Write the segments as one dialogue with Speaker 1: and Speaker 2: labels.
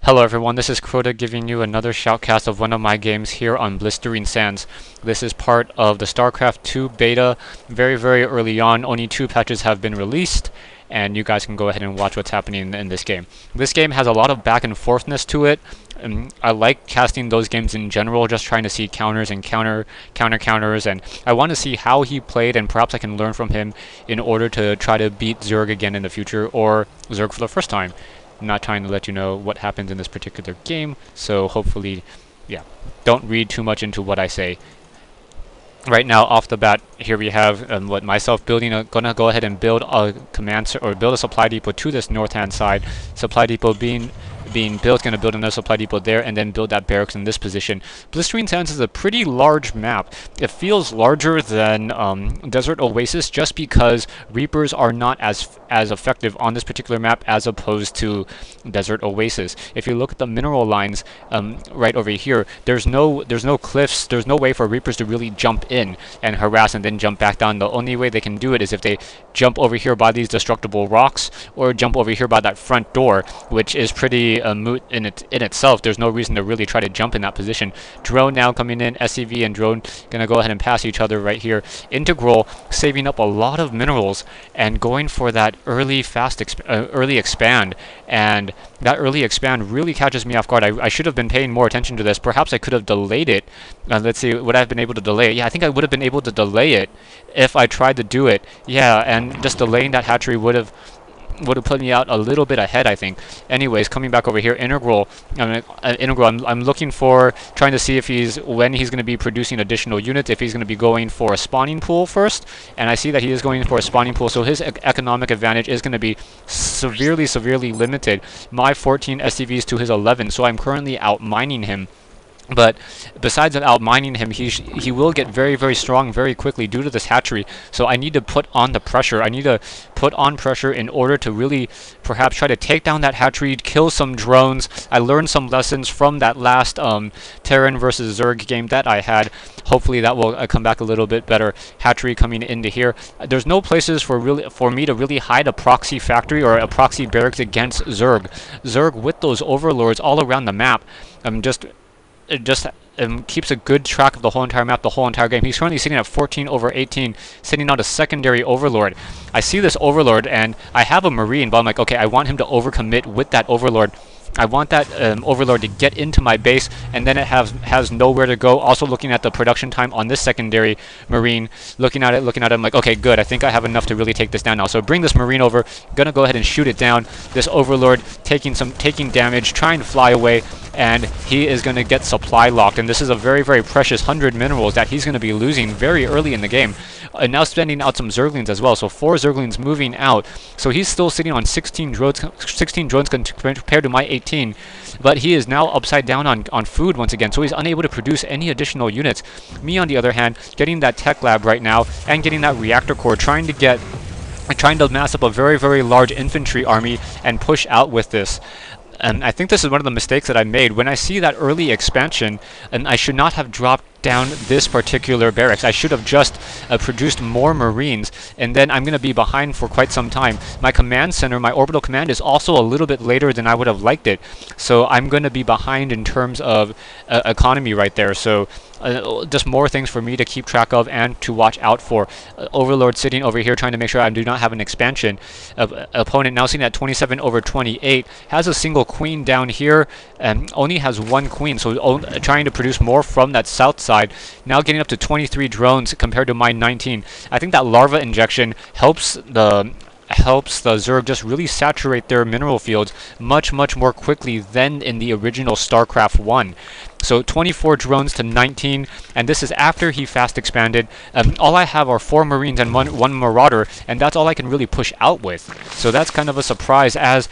Speaker 1: Hello everyone, this is Crota giving you another shoutcast of one of my games here on Blistering Sands. This is part of the StarCraft 2 beta. Very early on, only 2 patches have been released, and you guys can go ahead and watch what's happening in this game. This game has a lot of back and forthness to it. I like casting those games in general, just trying to see counters and counters, and I want to see how he played, and perhaps I can learn from him in order to try to beat Zerg again in the future, or Zerg for the first time. I'm not trying to let you know what happens in this particular game, so hopefully, yeah, don't read too much into what I say. Right now, off the bat, here we have myself gonna go ahead and build a build a supply depot to this north-hand side. Supply depot being built, gonna build another supply depot there, and then build that barracks in this position. Blistering Sands is a pretty large map. It feels larger than Desert Oasis just because Reapers are not as effective on this particular map as opposed to Desert Oasis. If you look at the mineral lines right over here, there's no cliffs, there's no way for Reapers to really jump in and harass and then jump back down. The only way they can do it is if they jump over here by these destructible rocks, or jump over here by that front door, which is pretty moot in itself. There's no reason to really try to jump in that position. Drone now coming in, SCV and drone gonna go ahead and pass each other right here. Integral saving up a lot of minerals and going for that early expand, and that early expand really catches me off guard. I should have been paying more attention to this. Perhaps I could have delayed it. Let's see, would I have been able to delay it? Yeah, I think I would have been able to delay it if I tried to do it. Yeah, and just delaying that hatchery would have put me out a little bit ahead, I think. Anyways, coming back over here, Integral. I'm looking for, trying to see if when he's going to be producing additional units, if he's going to be going for a spawning pool first, and I see that he is going for a spawning pool, so his economic advantage is going to be severely limited. My 14 SCVs to his 11, so I'm currently out mining him. But besides out mining him, he will get very strong very quickly due to this hatchery. So I need to put on the pressure. I need to put on pressure in order to really perhaps try to take down that hatchery, kill some drones. I learned some lessons from that last Terran versus Zerg game that I had. Hopefully that will come back a little bit better. Hatchery coming into here. There's no places for me to really hide a proxy factory or a proxy barracks against Zerg. Zerg with those overlords all around the map. It just keeps a good track of the whole entire map, the whole entire game. He's currently sitting at 14/18, sitting on a secondary overlord. I see this overlord, and I have a marine, but I'm like, okay, I want him to overcommit with that overlord. I want that overlord to get into my base, and then it has nowhere to go. Also looking at the production time on this secondary marine, looking at it, I'm like, okay, good. I think I have enough to really take this down now. So bring this marine over. Gonna go ahead and shoot it down. This overlord taking damage, trying to fly away, and he is gonna get supply locked. And this is a very precious 100 minerals that he's gonna be losing very early in the game. And now spending out some Zerglings as well. So 4 Zerglings moving out. So he's still sitting on 16 drones compared to my 18. But he is now upside down on food once again. So he's unable to produce any additional units. Me, on the other hand, getting that tech lab right now and getting that reactor core, trying to mass up a very large infantry army and push out with this. And I think this is one of the mistakes that I made. When I see that early expansion, and I should not have dropped down this particular barracks. I should have just produced more marines, and then I'm going to be behind for quite some time. My command center, my orbital command, is also a little bit later than I would have liked it. So I'm going to be behind in terms of economy right there. So just more things for me to keep track of and to watch out for. Overlord sitting over here trying to make sure I do not have an expansion. Opponent now sitting at 27/28, has a single queen down here, and only has 1 queen, so trying to produce more from that south side. Now getting up to 23 drones compared to my 19. I think that larva injection helps the Zerg just really saturate their mineral fields much more quickly than in the original StarCraft 1. So 24 drones to 19, and this is after he fast expanded. All I have are 4 marines and one marauder, and that's all I can really push out with. So that's kind of a surprise, as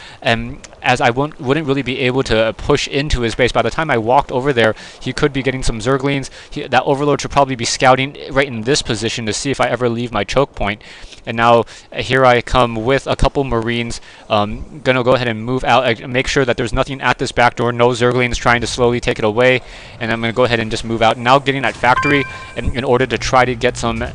Speaker 1: I wouldn't really be able to push into his base. By the time I walked over there, he could be getting some Zerglings. That overlord should probably be scouting right in this position to see if I ever leave my choke point. And now here I come with a couple marines. Gonna go ahead and move out, make sure that there's nothing at this back door, no Zerglings trying to slowly take it away. And I'm gonna go ahead and just move out. Now getting that factory in order to try to get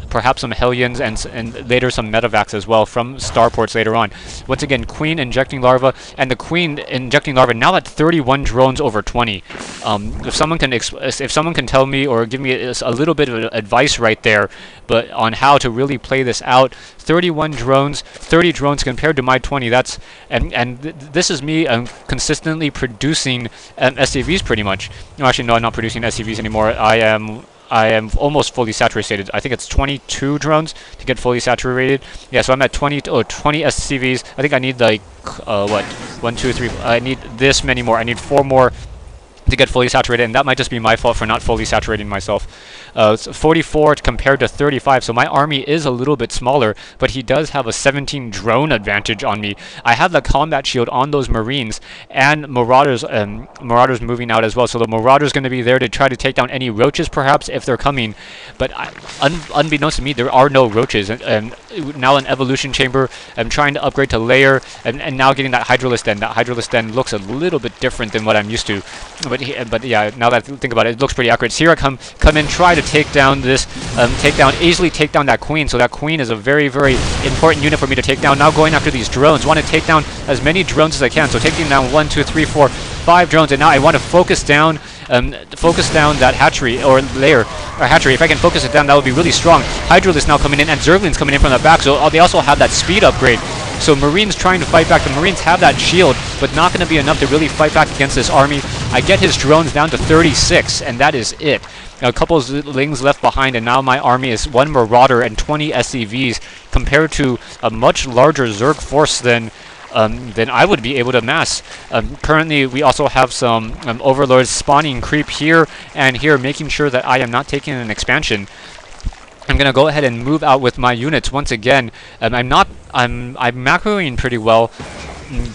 Speaker 1: perhaps some Hellions and later some medevacs as well from starports later on. Once again, Queen injecting larva, and the Queen queen injecting larvae now at 31 drones over 20. If someone can tell me or give me a little bit of advice right there, but on how to really play this out, 31 drones, 30 drones compared to my 20. That's this is me consistently producing SCVs pretty much. No, actually, no, I'm not producing SCVs anymore. I am almost fully saturated. I think it's 22 drones to get fully saturated. Yeah, so I'm at 20 SCVs. I think I need like, what? 1, 2, 3. I need this many more. I need 4 more to get fully saturated, and that might just be my fault for not fully saturating myself. It's 44 compared to 35, so my army is a little bit smaller, but he does have a 17 drone advantage on me. I have the combat shield on those Marines, and Marauders moving out as well, so the Marauder's going to be there to try to take down any roaches, perhaps, if they're coming, but unbeknownst to me, there are no roaches, and now an Evolution Chamber, I'm trying to upgrade to Layer, and now getting that Hydralisk Den. That Hydralisk Den looks a little bit different than what I'm used to. But yeah, now that I think about it, it looks pretty accurate. Sierra come in, try to take down this, easily take down that queen. So that queen is a very, very important unit for me to take down. Now going after these drones, want to take down as many drones as I can. So taking down 1, 2, 3, 4, 5 drones, and now I want to focus down that hatchery or layer or hatchery. If I can focus it down, that would be really strong. Hydralisk now coming in, and Zerglings coming in from the back. So they also have that speed upgrade. So Marines trying to fight back. The Marines have that shield, but not going to be enough to really fight back against this army. I get his drones down to 36, and that is it. A couple of Zerglings left behind, and now my army is 1 Marauder and 20 SCVs compared to a much larger Zerg force than I would be able to mass. Currently, we also have some Overlords spawning creep here and here, making sure that I am not taking an expansion. I'm gonna go ahead and move out with my units once again. I'm macroing pretty well,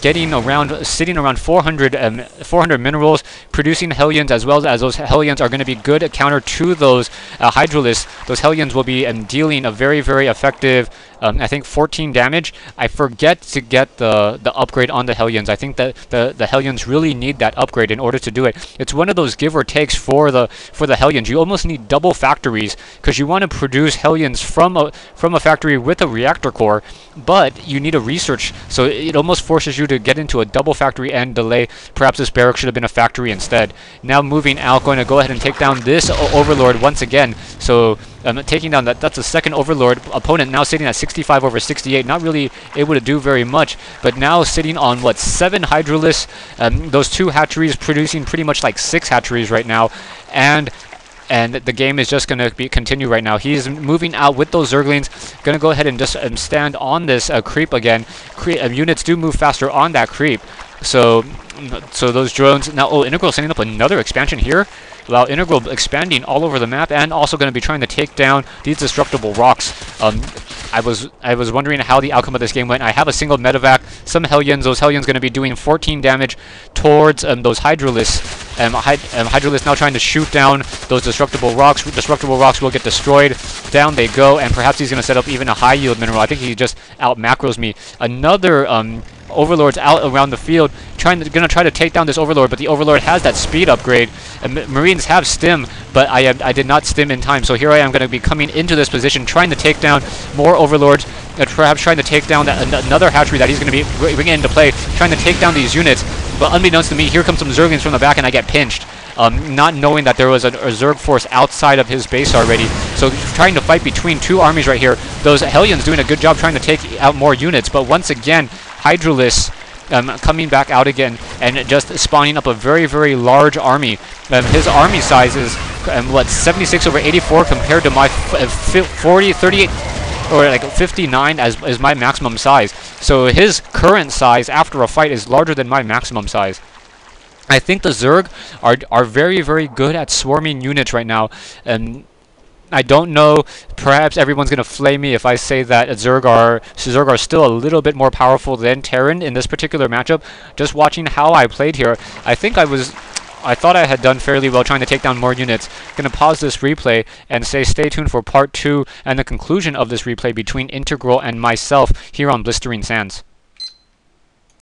Speaker 1: sitting around 400 minerals, producing Hellions, as well as those Hellions are going to be good counter to those Hydralisks. Those Hellions will be dealing a very, very effective, I think 14 damage. I forget to get the upgrade on the Hellions. I think that the Hellions really need that upgrade in order to do it. It's one of those give or takes for the Hellions. You almost need double factories because you want to produce Hellions from a factory with a reactor core, but you need a research, so it almost forces you to get into a double factory and delay. Perhaps this barrack should have been a factory instead. Now moving out, going to go ahead and take down this Overlord once again. So taking down that's a second Overlord. Opponent now sitting at 65 over 68, not really able to do very much, but now sitting on what, 7 Hydralisks, those 2 hatcheries producing pretty much like 6 hatcheries right now, and the game is just going to continue right now. He's moving out with those Zerglings. Going to go ahead and just stand on this creep again. Units do move faster on that creep. So those drones now. Oh, Integral setting up another expansion here. Wow, Integral expanding all over the map, and also going to be trying to take down these destructible rocks. I was wondering how the outcome of this game went. I have a single medevac, some Hellions. Those Hellions going to be doing 14 damage towards those Hydralisks. Hydralisk now trying to shoot down those destructible rocks. Destructible rocks will get destroyed. Down they go, and perhaps he's going to set up even a high yield mineral. I think he just out macros me. Another Overlord's out around the field, going to try to take down this Overlord, but the Overlord has that speed upgrade. Marines have stim, but I did not stim in time, so here I am going to be coming into this position, trying to take down more Overlords, perhaps trying to take down another hatchery that he's going to be bringing into play, trying to take down these units. But unbeknownst to me, here comes some Zerglings from the back, and I get pinched. Not knowing that there was a Zerg force outside of his base already. So trying to fight between 2 armies right here. Those Hellions doing a good job trying to take out more units, but once again, Hydralisk coming back out again and just spawning up a very, very large army. His army size is, what, 76 over 84 compared to my 38 or like 59 as my maximum size. So his current size after a fight is larger than my maximum size. I think the Zerg are very, very good at swarming units right now. I don't know, perhaps everyone's going to flame me if I say that Zerg are still a little bit more powerful than Terran in this particular matchup. Just watching how I played here, I thought I had done fairly well trying to take down more units. Going to pause this replay and say stay tuned for part 2 and the conclusion of this replay between Integral and myself here on Blistering Sands.